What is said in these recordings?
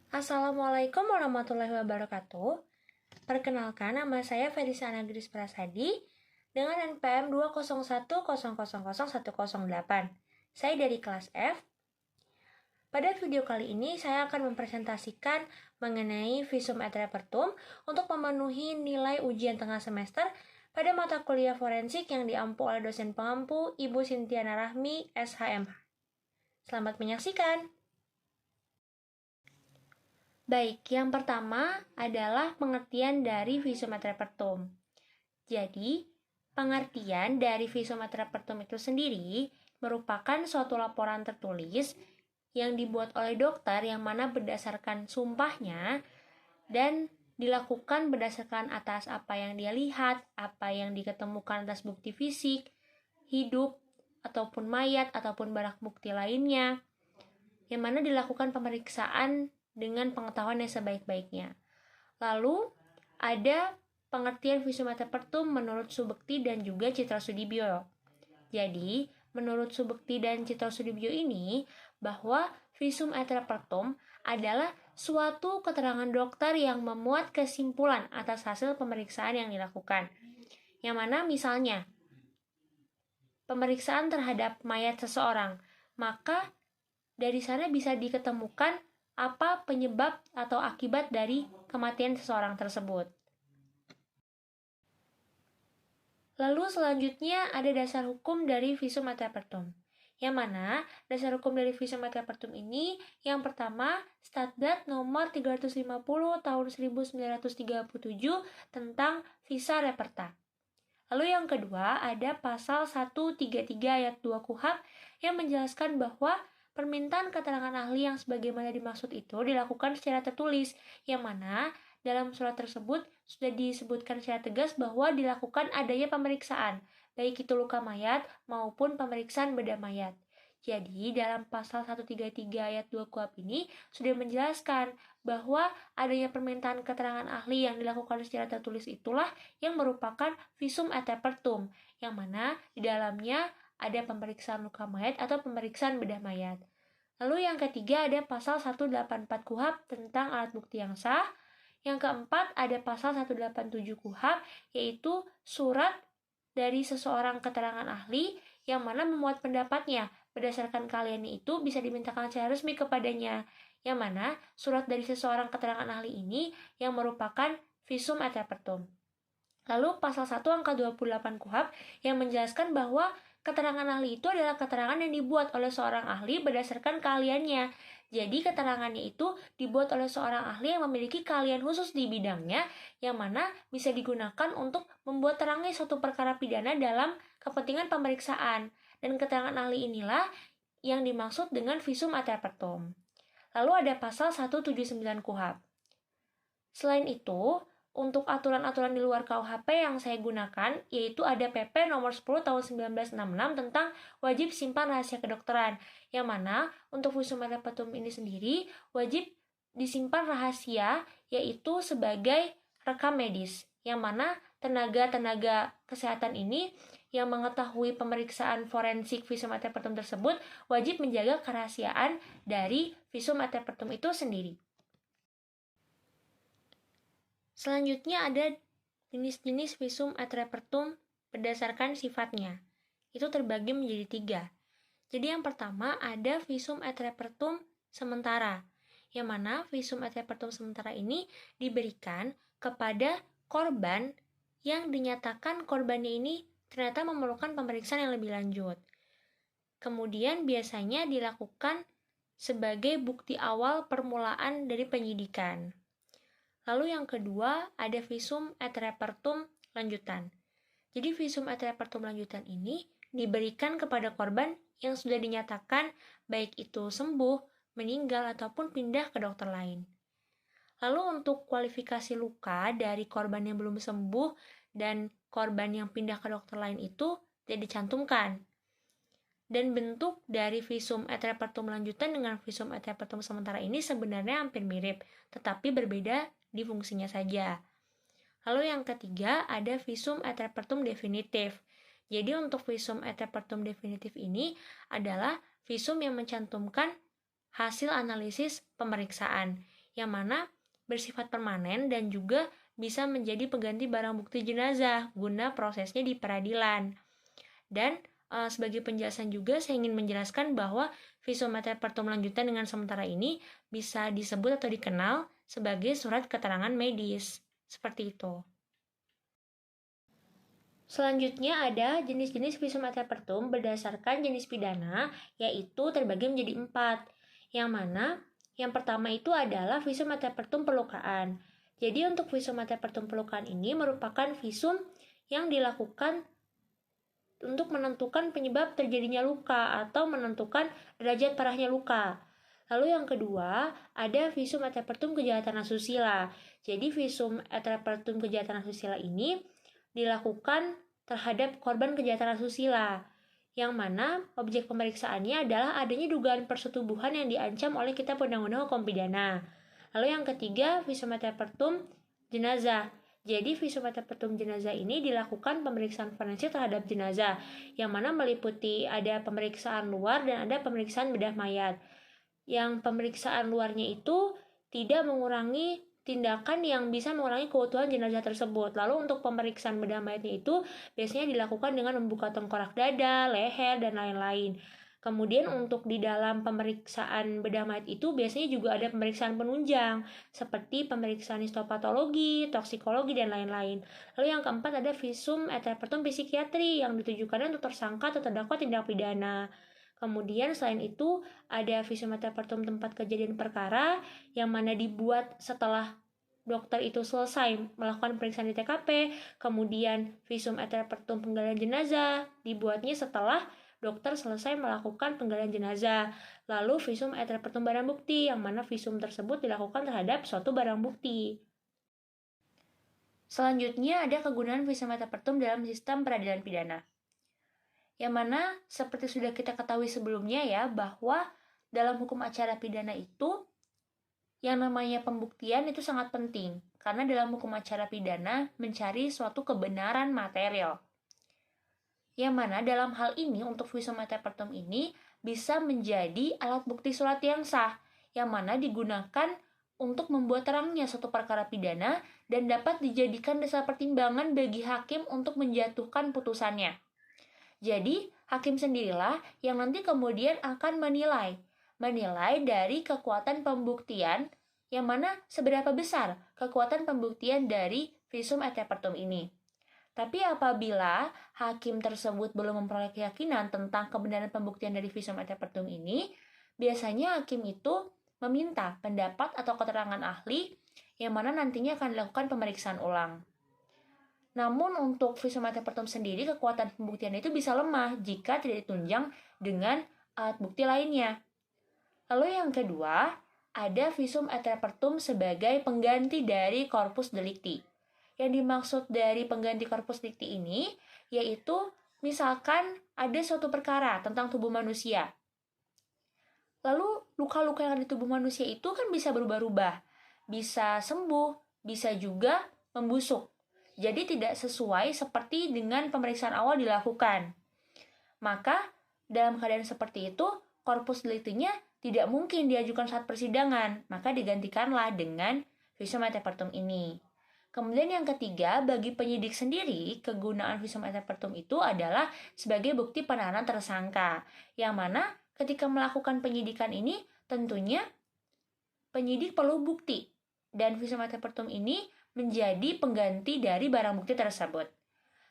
Assalamualaikum warahmatullahi wabarakatuh. Perkenalkan, nama saya Felisa Anagris Prasadi dengan NPM 201000108. Saya dari kelas F. Pada video kali ini, saya akan mempresentasikan mengenai Visum et Repertum untuk memenuhi nilai ujian tengah semester pada mata kuliah forensik yang diampu oleh dosen pengampu Ibu Sintiana Rahmi, SHMH. Selamat menyaksikan! Baik, yang pertama adalah pengertian dari Visum et Repertum. Jadi, pengertian dari Visum et Repertum itu sendiri merupakan suatu laporan tertulis yang dibuat oleh dokter yang mana berdasarkan sumpahnya dan dilakukan berdasarkan atas apa yang dia lihat, apa yang diketemukan atas bukti fisik, hidup, ataupun mayat, ataupun barang bukti lainnya, yang mana dilakukan pemeriksaan dengan pengetahuan yang sebaik-baiknya. Lalu, ada pengertian Visum et Repertum menurut Subekti dan juga Citra Sudibyo. Jadi, menurut Subekti dan Citra Sudibyo ini, bahwa Visum et Repertum adalah suatu keterangan dokter yang memuat kesimpulan atas hasil pemeriksaan yang dilakukan. Yang mana misalnya, pemeriksaan terhadap mayat seseorang, maka dari sana bisa diketemukan apa penyebab atau akibat dari kematian seseorang tersebut. Lalu selanjutnya ada dasar hukum dari Visum et Repertum. Yang mana dasar hukum dari Visum et Repertum ini yang pertama Statdat nomor 350 tahun 1937 tentang visa reperta. Lalu yang kedua ada pasal 133 ayat 2 KUHP yang menjelaskan bahwa permintaan keterangan ahli yang sebagaimana dimaksud itu dilakukan secara tertulis, yang mana dalam surat tersebut sudah disebutkan secara tegas bahwa dilakukan adanya pemeriksaan, baik itu luka mayat maupun pemeriksaan bedah mayat. Jadi dalam pasal 133 ayat 2 KUHP ini sudah menjelaskan bahwa adanya permintaan keterangan ahli yang dilakukan secara tertulis itulah yang merupakan Visum et Repertum, yang mana di dalamnya ada pemeriksaan luka mayat atau pemeriksaan bedah mayat. Lalu yang ketiga ada pasal 184 KUHP tentang alat bukti yang sah. Yang keempat ada pasal 187 KUHP yaitu surat dari seseorang keterangan ahli yang mana memuat pendapatnya berdasarkan keahliannya itu bisa dimintakan secara resmi kepadanya. Yang mana surat dari seseorang keterangan ahli ini yang merupakan Visum et Repertum. Lalu pasal 1 angka 28 KUHP yang menjelaskan bahwa keterangan ahli itu adalah keterangan yang dibuat oleh seorang ahli berdasarkan keahliannya. Jadi keterangannya itu dibuat oleh seorang ahli yang memiliki keahlian khusus di bidangnya, yang mana bisa digunakan untuk membuat terangnya suatu perkara pidana dalam kepentingan pemeriksaan. Dan keterangan ahli inilah yang dimaksud dengan Visum et Repertum. Lalu ada pasal 179 KUHP. Selain itu, untuk aturan-aturan di luar KUHP yang saya gunakan, yaitu ada PP nomor 10 tahun 1966 tentang wajib simpan rahasia kedokteran, yang mana untuk Visum et Repertum ini sendiri wajib disimpan rahasia, yaitu sebagai rekam medis, yang mana tenaga-tenaga kesehatan ini yang mengetahui pemeriksaan forensik Visum et Repertum tersebut wajib menjaga kerahasiaan dari Visum et Repertum itu sendiri. Selanjutnya ada jenis-jenis Visum et Repertum berdasarkan sifatnya. Itu terbagi menjadi 3. Jadi yang pertama ada Visum et Repertum sementara, yang mana Visum et Repertum sementara ini diberikan kepada korban yang dinyatakan korbannya ini ternyata memerlukan pemeriksaan yang lebih lanjut. Kemudian biasanya dilakukan sebagai bukti awal permulaan dari penyidikan. Lalu yang kedua ada Visum et Repertum lanjutan. Jadi Visum et Repertum lanjutan ini diberikan kepada korban yang sudah dinyatakan baik itu sembuh, meninggal, ataupun pindah ke dokter lain. Lalu untuk kualifikasi luka dari korban yang belum sembuh dan korban yang pindah ke dokter lain itu tidak dicantumkan. Dan bentuk dari Visum et Repertum lanjutan dengan Visum et Repertum sementara ini sebenarnya hampir mirip, tetapi berbeda di fungsinya saja. Lalu yang ketiga ada Visum et Repertum definitif. Jadi untuk Visum et Repertum definitif ini adalah visum yang mencantumkan hasil analisis pemeriksaan, yang mana bersifat permanen dan juga bisa menjadi pengganti barang bukti jenazah guna prosesnya di peradilan. Dan sebagai penjelasan juga saya ingin menjelaskan bahwa visum et repertum lanjutan dengan sementara ini bisa disebut atau dikenal sebagai surat keterangan medis. Seperti itu. Selanjutnya ada jenis-jenis visum et repertum berdasarkan jenis pidana, yaitu terbagi menjadi 4. Yang mana yang pertama itu adalah visum et repertum pelukaan. Jadi untuk visum et repertum pelukaan ini merupakan visum yang dilakukan untuk menentukan penyebab terjadinya luka atau menentukan derajat parahnya luka. Lalu yang kedua, ada visum et repertum kejahatan asusila. Jadi visum et repertum kejahatan asusila ini dilakukan terhadap korban kejahatan asusila, yang mana objek pemeriksaannya adalah adanya dugaan persetubuhan yang diancam oleh Kitab Undang-Undang Hukum Pidana. Lalu yang ketiga, visum et repertum jenazah. Jadi visum et repertum jenazah ini dilakukan pemeriksaan forensik terhadap jenazah, yang mana meliputi ada pemeriksaan luar dan ada pemeriksaan bedah mayat. Yang pemeriksaan luarnya itu tidak mengurangi tindakan yang bisa mengurangi keutuhan jenazah tersebut. Lalu untuk pemeriksaan bedah mayatnya itu biasanya dilakukan dengan membuka tengkorak dada, leher, dan lain-lain. Kemudian untuk di dalam pemeriksaan bedah mayat itu biasanya juga ada pemeriksaan penunjang seperti pemeriksaan histopatologi, toksikologi, dan lain-lain. Lalu yang keempat ada visum et repertum psikiatri yang ditujukan untuk tersangka atau terdakwa tindak pidana. Kemudian selain itu ada visum et repertum tempat kejadian perkara yang mana dibuat setelah dokter itu selesai melakukan pemeriksaan di TKP. Kemudian visum et repertum penggalian jenazah dibuatnya setelah dokter selesai melakukan penggalian jenazah. Lalu visum et repertum barang bukti yang mana visum tersebut dilakukan terhadap suatu barang bukti. Selanjutnya ada kegunaan visum et repertum dalam sistem peradilan pidana. Yang mana seperti sudah kita ketahui sebelumnya ya, bahwa dalam hukum acara pidana itu yang namanya pembuktian itu sangat penting, karena dalam hukum acara pidana mencari suatu kebenaran material. Yang mana dalam hal ini untuk visum et repertum ini bisa menjadi alat bukti surat yang sah, yang mana digunakan untuk membuat terangnya suatu perkara pidana dan dapat dijadikan dasar pertimbangan bagi hakim untuk menjatuhkan putusannya. Jadi, hakim sendirilah yang nanti kemudian akan menilai dari kekuatan pembuktian, yang mana seberapa besar kekuatan pembuktian dari visum et repertum ini. Tapi apabila hakim tersebut belum memperoleh keyakinan tentang kebenaran pembuktian dari visum et repertum ini, biasanya hakim itu meminta pendapat atau keterangan ahli yang mana nantinya akan dilakukan pemeriksaan ulang. Namun untuk visum et repertum sendiri kekuatan pembuktian itu bisa lemah jika tidak ditunjang dengan alat bukti lainnya. Lalu yang kedua, ada visum et repertum sebagai pengganti dari corpus delicti. Yang dimaksud dari pengganti corpus delicti ini yaitu misalkan ada suatu perkara tentang tubuh manusia. Lalu luka-luka yang ada di tubuh manusia itu kan bisa berubah-ubah, bisa sembuh, bisa juga membusuk. Jadi tidak sesuai seperti dengan pemeriksaan awal dilakukan. Maka dalam keadaan seperti itu, corpus delictinya tidak mungkin diajukan saat persidangan, maka digantikanlah dengan visum et repertum ini. Kemudian yang ketiga, bagi penyidik sendiri, kegunaan visum et repertum itu adalah sebagai bukti penahanan tersangka, yang mana ketika melakukan penyidikan ini tentunya penyidik perlu bukti, dan visum et repertum ini menjadi pengganti dari barang bukti tersebut.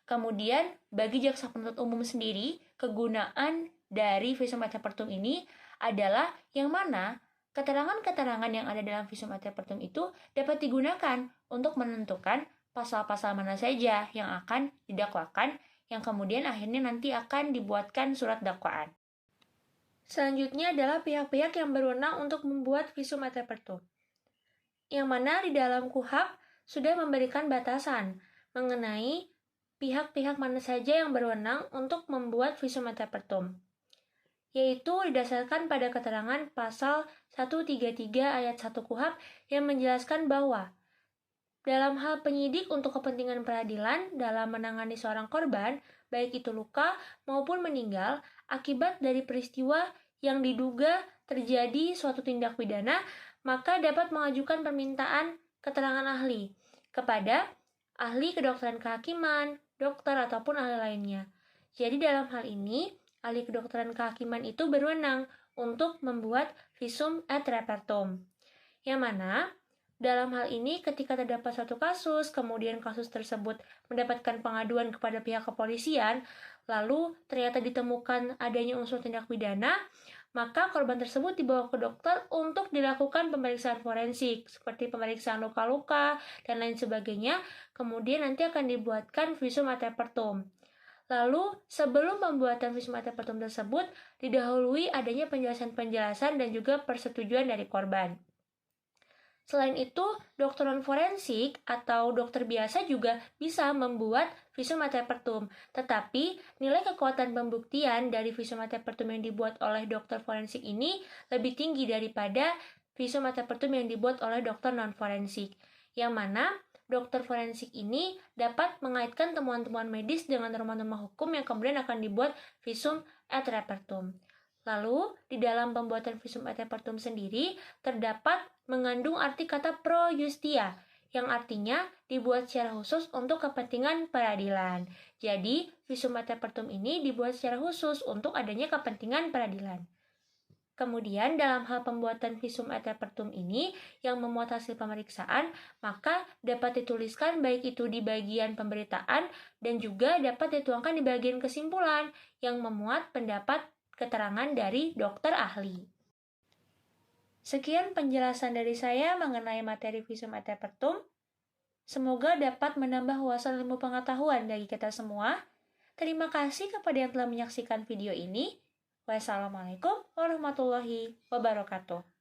Kemudian, bagi jaksa penuntut umum sendiri, kegunaan dari visum et repertum ini adalah yang mana keterangan-keterangan yang ada dalam visum et repertum itu dapat digunakan untuk menentukan pasal-pasal mana saja yang akan didakwakan, yang kemudian akhirnya nanti akan dibuatkan surat dakwaan. Selanjutnya adalah pihak-pihak yang berwenang untuk membuat visum et repertum, yang mana di dalam KUHP sudah memberikan batasan mengenai pihak-pihak mana saja yang berwenang untuk membuat visum et repertum, yaitu didasarkan pada keterangan pasal 133 ayat 1 KUHP yang menjelaskan bahwa dalam hal penyidik untuk kepentingan peradilan dalam menangani seorang korban, baik itu luka maupun meninggal akibat dari peristiwa yang diduga terjadi suatu tindak pidana, maka dapat mengajukan permintaan keterangan ahli kepada ahli kedokteran kehakiman, dokter, ataupun ahli lainnya. Jadi dalam hal ini, ahli kedokteran kehakiman itu berwenang untuk membuat visum et repertum. Yang mana dalam hal ini ketika terdapat suatu kasus, kemudian kasus tersebut mendapatkan pengaduan kepada pihak kepolisian, lalu ternyata ditemukan adanya unsur tindak pidana, maka korban tersebut dibawa ke dokter untuk dilakukan pemeriksaan forensik, seperti pemeriksaan luka-luka dan lain sebagainya, kemudian nanti akan dibuatkan visum et repertum. Lalu, sebelum pembuatan visum et repertum tersebut, didahului adanya penjelasan-penjelasan dan juga persetujuan dari korban. Selain itu, dokter non-forensik atau dokter biasa juga bisa membuat visum et repertum. Tetapi, nilai kekuatan pembuktian dari visum et repertum yang dibuat oleh dokter forensik ini lebih tinggi daripada visum et repertum yang dibuat oleh dokter non-forensik. Yang mana, dokter forensik ini dapat mengaitkan temuan-temuan medis dengan norma-norma hukum yang kemudian akan dibuat visum et repertum. Lalu, di dalam pembuatan visum et repertum sendiri, terdapat mengandung arti kata pro justia, yang artinya dibuat secara khusus untuk kepentingan peradilan. Jadi, visum et repertum ini dibuat secara khusus untuk adanya kepentingan peradilan. Kemudian, dalam hal pembuatan visum et repertum ini yang memuat hasil pemeriksaan, maka dapat dituliskan baik itu di bagian pemberitaan dan juga dapat dituangkan di bagian kesimpulan yang memuat pendapat keterangan dari dokter ahli. Sekian penjelasan dari saya mengenai materi visum et repertum. Semoga dapat menambah wawasan ilmu pengetahuan bagi kita semua. Terima kasih kepada yang telah menyaksikan video ini. Wassalamualaikum warahmatullahi wabarakatuh.